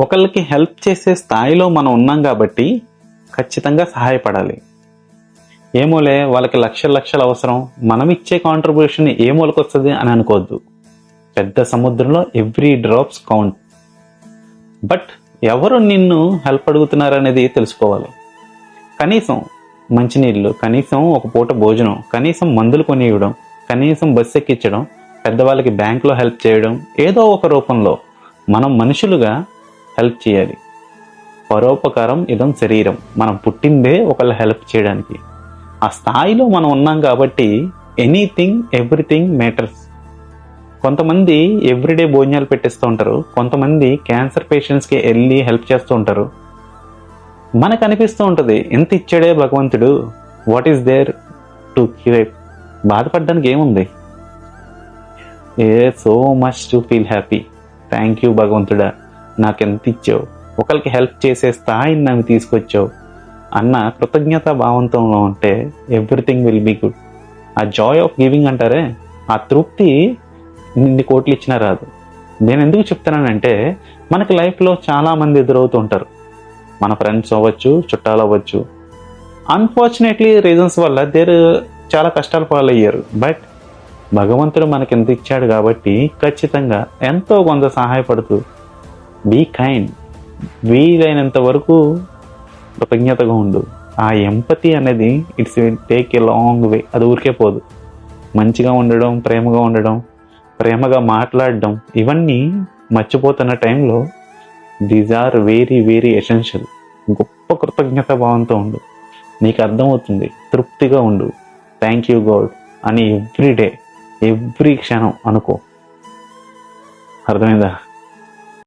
ఒకళ్ళకి హెల్ప్ చేసే స్థాయిలో మనం ఉన్నాం కాబట్టి ఖచ్చితంగా సహాయపడాలి. ఏమోలే వాళ్ళకి లక్షలు అవసరం, మనం ఇచ్చే కాంట్రిబ్యూషన్ ఏ మూలకు వస్తుంది అని అనుకోవద్దు. పెద్ద సముద్రంలో ఎవ్రీ డ్రాప్స్ కౌంట్. బట్ ఎవరు నిన్ను హెల్ప్ అడుగుతున్నారనేది తెలుసుకోవాలి. కనీసం మంచినీళ్ళు, కనీసం ఒక పూట భోజనం, కనీసం మందులు కొనివ్వడం, కనీసం బస్సు ఎక్కించడం, పెద్దవాళ్ళకి బ్యాంకులో హెల్ప్ చేయడం, ఏదో ఒక రూపంలో మనం మనుషులుగా హెల్ప్ చేయాలి. పరోపకారం ఇదం శరీరం. మనం పుట్టిందే ఒకళ్ళ హెల్ప్ చేయడానికి. ఆ స్థాయిలో మనం ఉన్నాం కాబట్టి ఎనీథింగ్ ఎవ్రీథింగ్ మ్యాటర్స్. కొంతమంది ఎవ్రీడే భోజనాలు పెట్టిస్తూ ఉంటారు, కొంతమంది క్యాన్సర్ పేషెంట్స్కి వెళ్ళి హెల్ప్ చేస్తూ ఉంటారు. మనకు అనిపిస్తూ ఉంటుంది, ఎంత ఇచ్చాడే భగవంతుడు, what is there to give. బాధపడడానికి ఏముంది? So much to feel happy. Thank you భగవంతుడా, నాకు ఎంత ఇచ్చావు, ఒకరికి హెల్ప్ చేసే స్థాయిని నన్ను తీసుకొచ్చావు అన్న కృతజ్ఞతా భావంతో ఉంటే ఎవ్రీథింగ్ విల్ బీ గుడ్. ఆ జాయ్ ఆఫ్ గివింగ్ అంటారే, ఆ తృప్తి నిన్ని కోట్లు ఇచ్చినా రాదు. నేను ఎందుకు చెప్తున్నానంటే, మనకి లైఫ్లో చాలామంది ఎదురవుతూ ఉంటారు. మన ఫ్రెండ్స్ అవ్వచ్చు, చుట్టాలు అవ్వచ్చు. అన్ఫార్చునేట్లీ రీజన్స్ వల్ల చాలా కష్టాలు పాలయ్యారు. బట్ భగవంతుడు మనకి ఎంత ఇచ్చాడు కాబట్టి ఖచ్చితంగా ఎంతో కొంత సహాయపడుతూ బీ కైండ్. వీలైనంత వరకు కృతజ్ఞతగా ఉండు. ఆ ఎంపతి అనేది it's take a long way. అది ఊరికే పోదు. మంచిగా ఉండడం, ప్రేమగా ఉండడం, ప్రేమగా మాట్లాడడం, ఇవన్నీ మర్చిపోతున్న టైంలో these are very very essential. గొప్ప కృతజ్ఞత భావంతో ఉండు. నీకు అర్థమవుతుంది. తృప్తిగా ఉండు. థ్యాంక్ యూ గాడ్ అని ఎవ్రీ డే, ఎవ్రీ క్షణం అనుకో. అర్థమైందా?